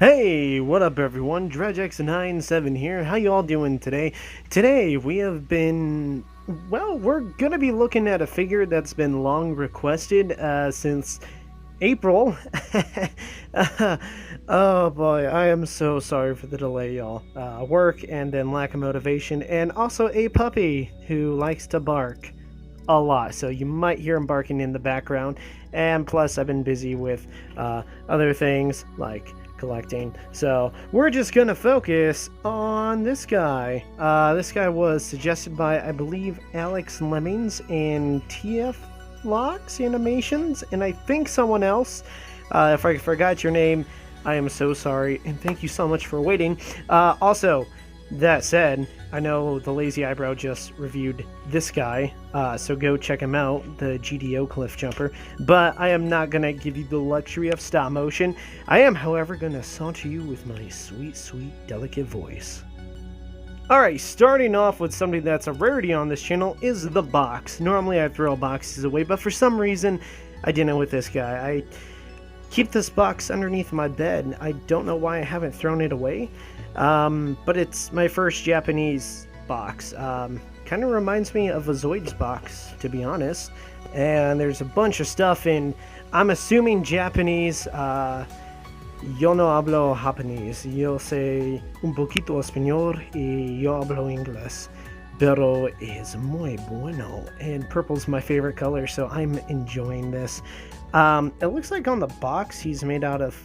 Hey, what up everyone? DredgeX97 here. How you all doing today? Today we have been, well, we're gonna be looking at a figure that's been long requested since April. Oh boy, I am so sorry for the delay, y'all. Work and then lack of motivation, and also a puppy who likes to bark a lot, so you might hear him barking in the background. And plus I've been busy with other things like collecting, so we're just gonna focus on this guy. This guy was suggested by, I believe, Alex Lemmings and TF Locks Animations, and I think someone else. If I forgot your name, I am so sorry, and thank you so much for waiting. Also, that said, I know the Lazy Eyebrow just reviewed this guy, so go check him out, the GDO Cliffjumper. But I am not going to give you the luxury of stop motion. I am, however, going to saunter you with my sweet, sweet, delicate voice. Alright, starting off with something that's a rarity on this channel is the box. Normally I throw boxes away, but for some reason I didn't with this guy. I keep this box underneath my bed. I don't know why I haven't thrown it away. But it's my first Japanese box. Kind of reminds me of a Zoids box, to be honest. And there's a bunch of stuff in, I'm assuming, Japanese. Yo no hablo japonés. Yo sé un poquito español y yo hablo inglés. Pero es muy bueno. And purple's my favorite color, so I'm enjoying this. It looks like on the box he's made out of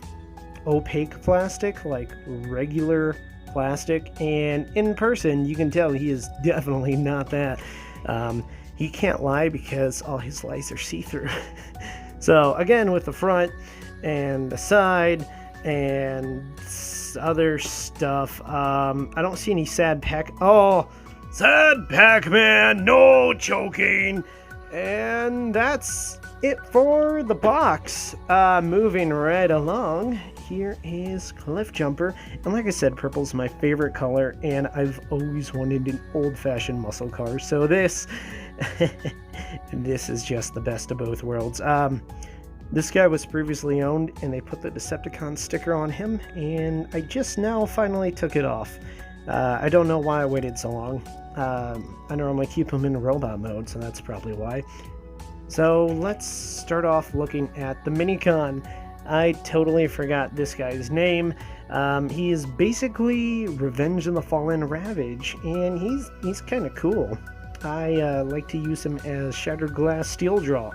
opaque plastic, like regular plastic, and in person you can tell he is definitely not that. He can't lie because all his lies are see-through. So again, with the front and the side and other stuff, I don't see any sad Pac-Man, no choking. And that's it for the box. Moving right along, here is Cliffjumper, and like I said, purple's my favorite color, and I've always wanted an old-fashioned muscle car, so this this is just the best of both worlds. This guy was previously owned, and they put the Decepticon sticker on him, and I just now finally took it off. I don't know why I waited so long. I normally keep him in robot mode, so that's probably why. So let's start off looking at the Minicon. I totally forgot this guy's name. He is basically Revenge of the Fallen Ravage, and he's kind of cool. I like to use him as Shattered Glass Steel Jaw.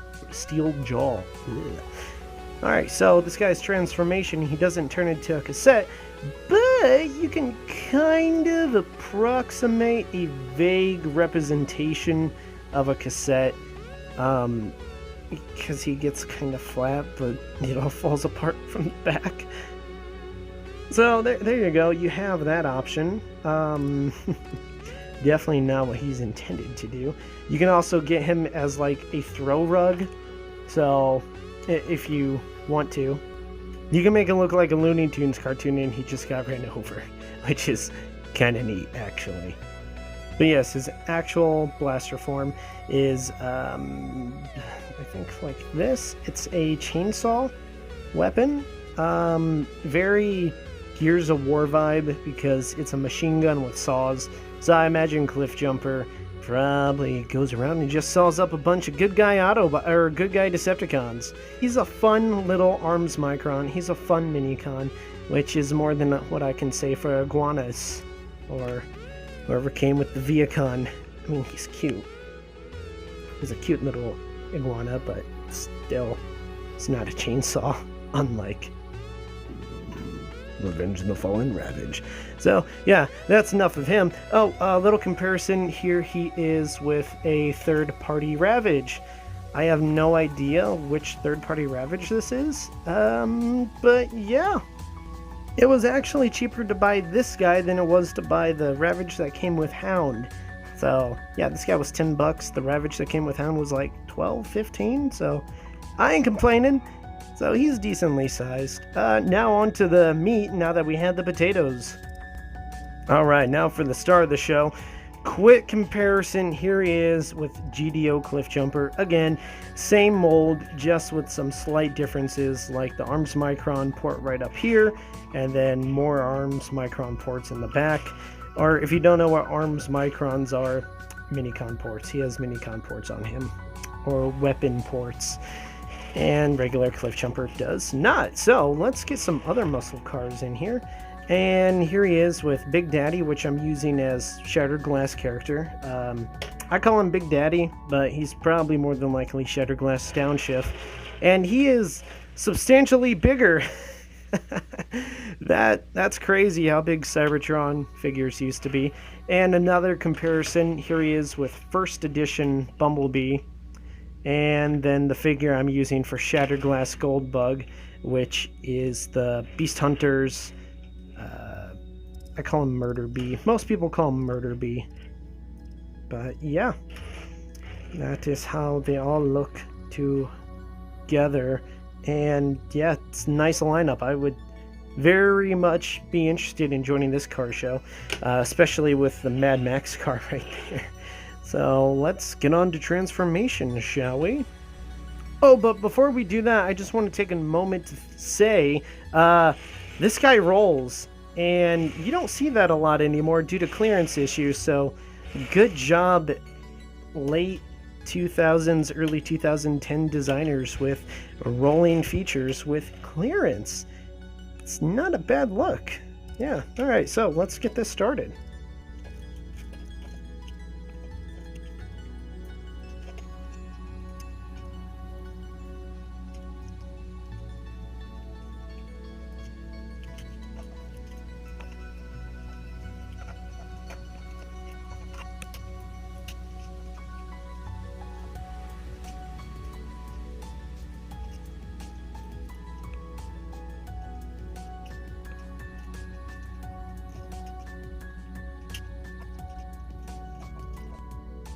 Alright, so this guy's transformation, he doesn't turn into a cassette, but you can kind of approximate a vague representation of a cassette. Because he gets kind of flat, but it all falls apart from the back. So there you go, you have that option. Definitely not what he's intended to do. You can also get him as like a throw rug, so if you want to. You can make it look like a Looney Tunes cartoon and he just got ran over, which is kind of neat actually. But yes, his actual blaster form is, I think like this. It's a chainsaw weapon. Very Gears of War vibe because it's a machine gun with saws. So I imagine Cliffjumper probably goes around and just saws up a bunch of good guy good guy Decepticons. He's a fun little Arms Micron. He's a fun Minicon, which is more than what I can say for iguanas or whoever came with the Viacon. I mean, he's cute. He's a cute little iguana, but still, it's not a chainsaw, unlike Revenge of the Fallen Ravage. So, yeah, that's enough of him. Oh, a little comparison. Here he is with a third-party Ravage. I have no idea which third-party Ravage this is, but yeah. It was actually cheaper to buy this guy than it was to buy the Ravage that came with Hound. So, yeah, this guy was $10. The Ravage that came with Hound was like 12, 15, so I ain't complaining. So he's decently sized. Now on to the meat, now that we had the potatoes. Alright, now for the star of the show. quick comparison, here he is with GDO Cliffjumper. Again, same mold, just with some slight differences, like the Arms Micron port right up here, and then more Arms Micron ports in the back. Or if you don't know what Arms Microns are, Minicon ports. He has Minicon ports on him, or weapon ports. And regular Cliffjumper does not. So let's get some other muscle cars in here. And here he is with Big Daddy, which I'm using as Shattered Glass character. I call him Big Daddy, but he's probably more than likely Shattered Glass Downshift. And he is substantially bigger. That's crazy how big Cybertron figures used to be. And another comparison, here he is with first edition Bumblebee. And then the figure I'm using for Shattered Glass Goldbug, which is the Beast Hunters. I call him Murder Bee. Most people call him Murder Bee. But yeah, that is how they all look together. And yeah, it's a nice lineup. I would very much be interested in joining this car show, especially with the Mad Max car right there. So let's get on to transformation, shall we? Oh, but before we do that, I just want to take a moment to say, this guy rolls, and you don't see that a lot anymore due to clearance issues, so good job, late 2000s, early 2010 designers with rolling features with clearance. It's not a bad look. Yeah, alright, so let's get this started.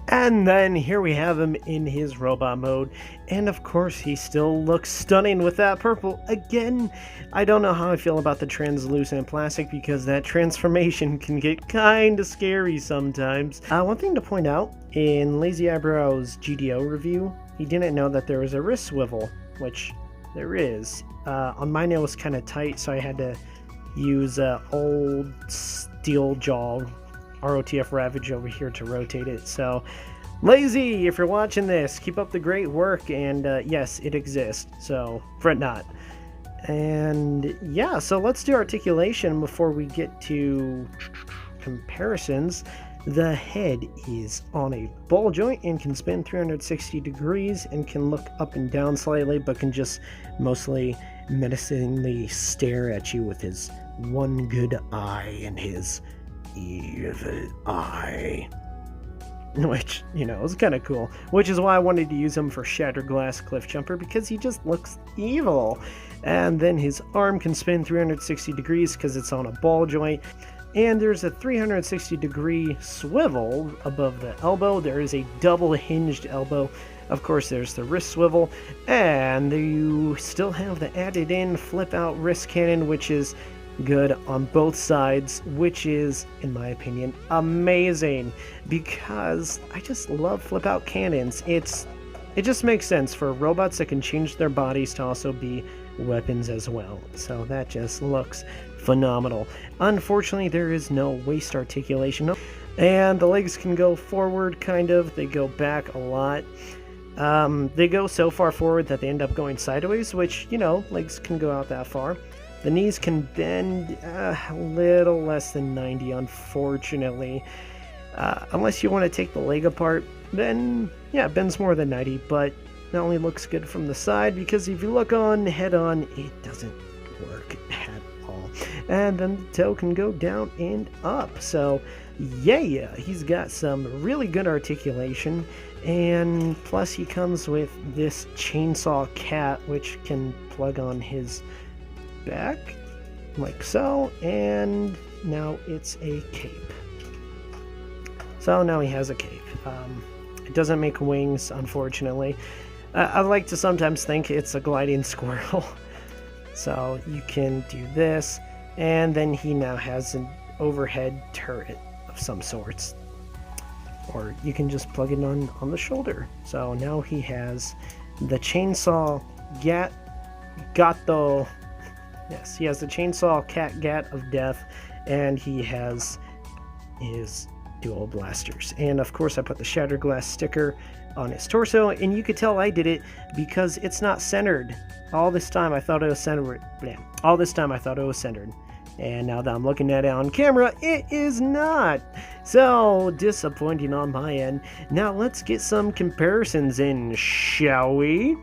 And then here we have him in his robot mode, and of course he still looks stunning with that purple. Again, I don't know how I feel about the translucent plastic because that transformation can get kinda scary sometimes. One thing to point out, in Lazy Eyebrow's GDO review, he didn't know that there was a wrist swivel, which there is. On mine it was kinda tight, so I had to use old steel jaw ROTF Ravage over here to rotate it. So Lazy, if you're watching this, keep up the great work, and yes, it exists, so fret not. And yeah, so let's do articulation before we get to comparisons. The head is on a ball joint and can spin 360 degrees and can look up and down slightly, but can just mostly menacingly stare at you with his one good eye and his evil eye, which, you know, is kind of cool, which is why I wanted to use him for Shattered Glass Cliffjumper, because he just looks evil. And then his arm can spin 360 degrees because it's on a ball joint, and there's a 360 degree swivel above the elbow. There is a double hinged elbow. Of course, there's the wrist swivel, and you still have the added in flip out wrist cannon, which is good on both sides, which is, in my opinion, amazing, because I just love flip out cannons. It just makes sense for robots that can change their bodies to also be weapons as well. So that just looks phenomenal. Unfortunately, there is no waist articulation, and the legs can go forward kind of, they go back a lot. They go so far forward that they end up going sideways, which, you know, legs can go out that far. The knees can bend a little less than 90, unfortunately. Unless you want to take the leg apart, then, yeah, it bends more than 90, but it only looks good from the side, because if you look on head-on, it doesn't work at all. And then the toe can go down and up. So, yeah, he's got some really good articulation, and plus he comes with this chainsaw cat, which can plug on his back like so, and now it's a cape. So now he has a cape. It doesn't make wings, unfortunately. I like to sometimes think it's a gliding squirrel. So you can do this, and then he now has an overhead turret of some sorts. or you can just plug it on the shoulder. So now he has the chainsaw gato. Yes, he has the chainsaw gat of death, and he has his dual blasters. And of course I put the Shattered Glass sticker on his torso, and you could tell I did it because it's not centered. All this time I thought it was centered. And now that I'm looking at it on camera, it is not. So disappointing on my end. Now let's get some comparisons in, shall we?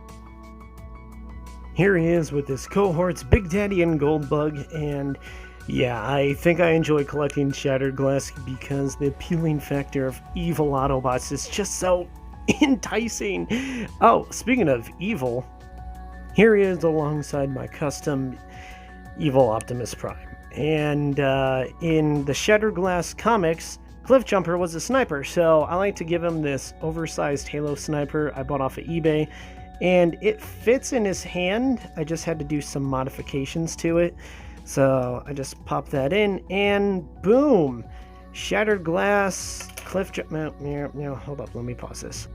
Here he is with his cohorts, Big Daddy and Goldbug, and yeah, I think I enjoy collecting Shattered Glass because the appealing factor of evil Autobots is just so enticing. Oh, speaking of evil, here he is alongside my custom evil Optimus Prime. And in the Shattered Glass comics, Cliffjumper was a sniper, so I like to give him this oversized Halo sniper I bought off of eBay, and it fits in his hand. I just had to do some modifications to it, so I just popped that in, and boom! Shattered Glass Cliffjumper. Hold up, let me pause this.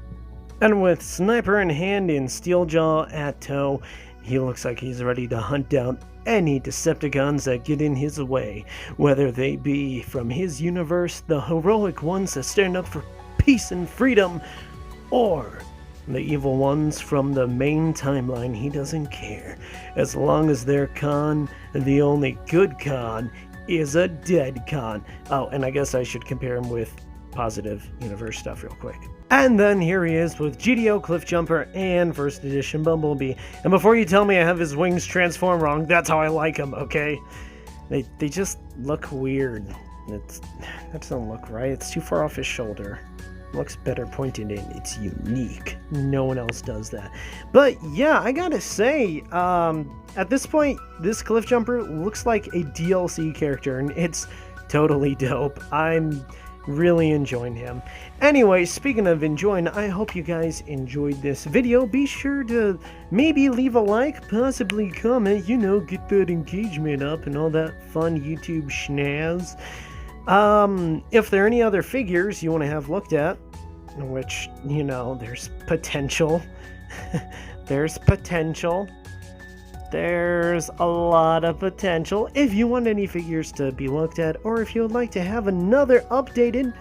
And with sniper in hand and Steeljaw at toe, he looks like he's ready to hunt down any Decepticons that get in his way, whether they be from his universe, the heroic ones that stand up for peace and freedom, or the evil ones from the main timeline. He doesn't care. As long as they're Con, the only good Con is a dead Con. Oh, and I guess I should compare him with positive universe stuff real quick. And then here he is with GDO Cliffjumper and First Edition Bumblebee. And before you tell me I have his wings transform wrong, that's how I like him, okay? They just look weird. That doesn't look right. It's too far off his shoulder. Looks better pointed in. It's unique. No one else does that. But yeah, I gotta say, at this point, this Cliffjumper looks like a DLC character, and it's totally dope. I'm really enjoying him. Anyway, speaking of enjoying, I hope you guys enjoyed this video. Be sure to maybe leave a like, possibly comment, get that engagement up and all that fun YouTube schnaz. If there are any other figures you want to have looked at, which, there's potential. There's potential. There's a lot of potential. If you want any figures to be looked at, or if you would like to have another updated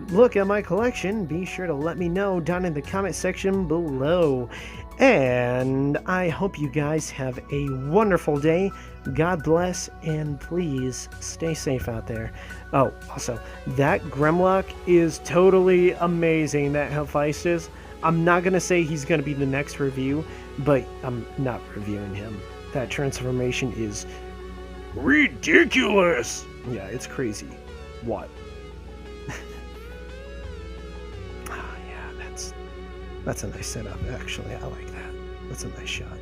look at my collection, be sure to let me know down in the comment section below. And I hope you guys have a wonderful day. God bless, and please stay safe out there. Oh, also, that Grimlock is totally amazing, that Hephaestus. I'm not going to say he's going to be the next review, but I'm not reviewing him. That transformation is ridiculous. Yeah, it's crazy. What? Yeah, that's a nice setup, actually. I like that. That's a nice shot.